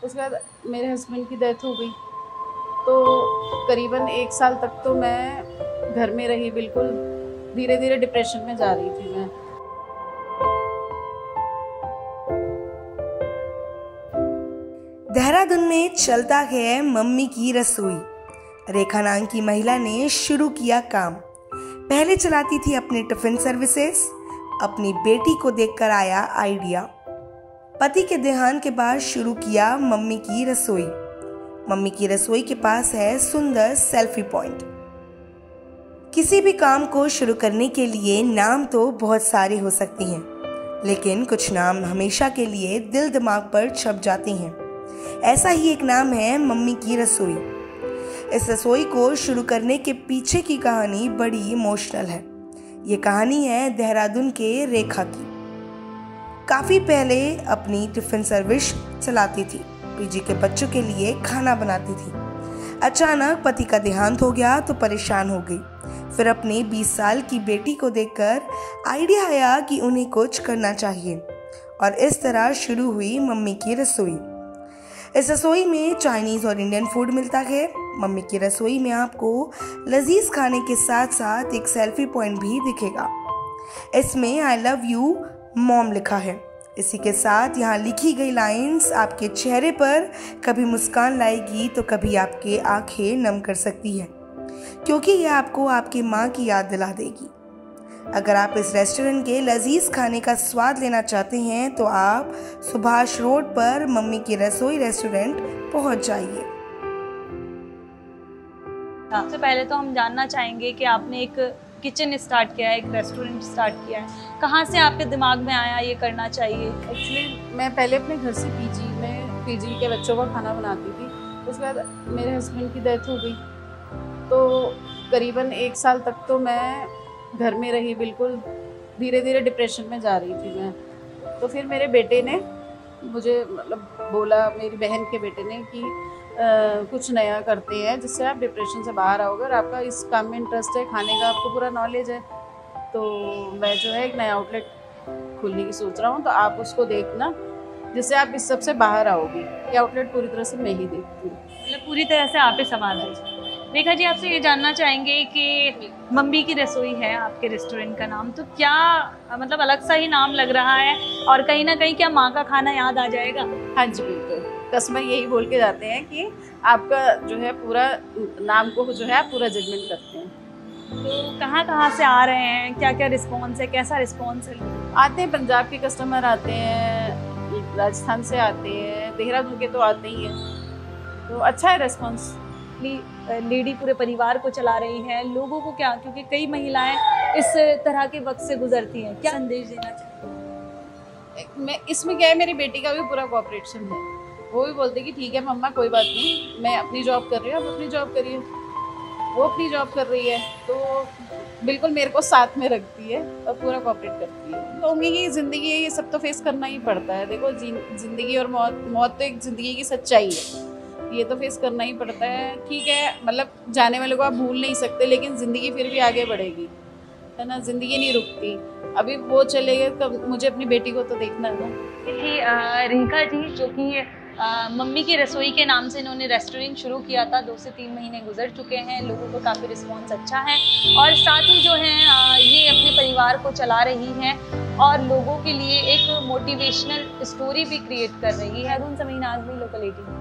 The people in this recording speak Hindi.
उसके बाद मेरे हस्बैंड की डेथ हो गई, तो करीबन 1 साल तक तो मैं घर में रही, बिल्कुल धीरे धीरे डिप्रेशन में जा रही थी मैं। देहरादून में चलता है मम्मी की रसोई। रेखा नाम की महिला ने शुरू किया काम। पहले चलाती थी अपने टिफिन सर्विसेज। अपनी बेटी को देखकर आया आइडिया। पति के देहांत के बाद शुरू किया मम्मी की रसोई। मम्मी की रसोई के पास है सुंदर सेल्फी पॉइंट। किसी भी काम को शुरू करने के लिए नाम तो बहुत सारे हो सकते हैं, लेकिन कुछ नाम हमेशा के लिए दिल दिमाग पर छप जाते हैं। ऐसा ही एक नाम है मम्मी की रसोई। इस रसोई को शुरू करने के पीछे की कहानी बड़ी इमोशनल है। ये कहानी है देहरादून के रेखा की। काफी पहले अपनी टिफिन सर्विस चलाती थी, पीजी के बच्चों के लिए खाना बनाती थी। अचानक पति का देहांत हो गया तो परेशान हो गई। फिर अपने 20 साल की बेटी को देखकर आइडिया आया कि उन्हें कुछ करना चाहिए, और इस तरह शुरू हुई मम्मी की रसोई। इस रसोई में चाइनीज और इंडियन फूड मिलता है। मम्मी की रसोई में आपको लजीज खाने के साथ साथ एक सेल्फी पॉइंट भी दिखेगा। इसमें आई लव यू मॉम लिखा है। इसी के साथ यहाँ लिखी गई लाइंस आपके चेहरे पर कभी मुस्कान लाएगी तो कभी आपके आंखें नम कर सकती है, क्योंकि यह आपको आपकी माँ की याद दिला देगी। अगर आप इस रेस्टोरेंट के लजीज खाने का स्वाद लेना चाहते हैं तो आप सुभाष रोड पर मम्मी की रसोई रेस्टोरेंट पहुंच जाइए। सबसे पहले तो हम जानना चाहेंगे कि आपने एक किचन स्टार्ट किया है, एक रेस्टोरेंट स्टार्ट किया है, कहाँ से आपके दिमाग में आया ये करना चाहिए? एक्चुअली मैं पहले अपने घर से पीजी के बच्चों का खाना बनाती थी। उसके बाद मेरे हस्बैंड की डेथ हो गई, तो करीबन 1 साल तक तो मैं घर में रही, बिल्कुल धीरे धीरे डिप्रेशन में जा रही थी मैं। तो फिर मेरे बेटे ने मुझे बोला, मेरी बहन के बेटे ने, कि कुछ नया करते हैं जिससे आप डिप्रेशन से बाहर आओगे, और आपका इस काम में इंटरेस्ट है, खाने का आपको पूरा नॉलेज है, तो मैं जो है एक नया आउटलेट खोलने की सोच रहा हूँ, तो आप उसको देखना जिससे आप इस सब से बाहर आओगी। ये आउटलेट पूरी तरह से मैं ही देखती हूँ, मतलब पूरी तरह से आप ही संभाल रहे। रेखा जी, आपसे ये जानना चाहेंगे कि मम्मी की रसोई है आपके रेस्टोरेंट का नाम, तो क्या मतलब अलग सा ही नाम लग रहा है, और कहीं ना कहीं क्या माँ का खाना याद आ जाएगा? हाँ जी बिल्कुल। कस्टमर यही बोल के जाते हैं कि आपका जो है पूरा नाम को जो है आप पूरा जजमेंट करते हैं। तो कहाँ से आ रहे हैं, क्या क्या रिस्पॉन्स है, कैसा रिस्पॉन्स है? आते हैं, पंजाब के कस्टमर आते हैं, राजस्थान से आते हैं, देहरादून के तो आते ही हैं, तो अच्छा है रिस्पॉन्स। लेडी पूरे परिवार को चला रही है, लोगों को क्या, क्योंकि कई महिलाएं इस तरह के वक्त से गुजरती हैं, क्या संदेश देना चाहिए? मैं इसमें क्या है, मेरी बेटी का भी पूरा कोऑपरेशन है। वो भी बोलते कि ठीक है मम्मा, कोई बात नहीं, मैं अपनी जॉब कर रही हूँ, आप अपनी जॉब करिए। वो अपनी जॉब कर रही है, तो बिल्कुल मेरे को साथ में रखती है और पूरा कोऑपरेट करती है। कहूँगी कि ज़िंदगी ये सब तो फेस करना ही पड़ता है। देखो, ज़िंदगी और मौत तो एक ज़िंदगी की सच्चाई है, ये तो फेस करना ही पड़ता है। ठीक है, मतलब जाने वाले को आप भूल नहीं सकते, लेकिन ज़िंदगी फिर भी आगे बढ़ेगी, है ना। ज़िंदगी नहीं रुकती, अभी वो चले गए तो मुझे अपनी बेटी को तो देखना है ना। देखिए रेखा जी, जो कि मम्मी की रसोई के नाम से इन्होंने रेस्टोरेंट शुरू किया था, 2 से 3 महीने गुजर चुके हैं, लोगों को काफ़ी रिस्पॉन्स अच्छा है, और साथ ही जो है ये अपने परिवार को चला रही हैं और लोगों के लिए एक मोटिवेशनल स्टोरी भी क्रिएट कर रही है। अरुण समीन, आज भी लोकल 18।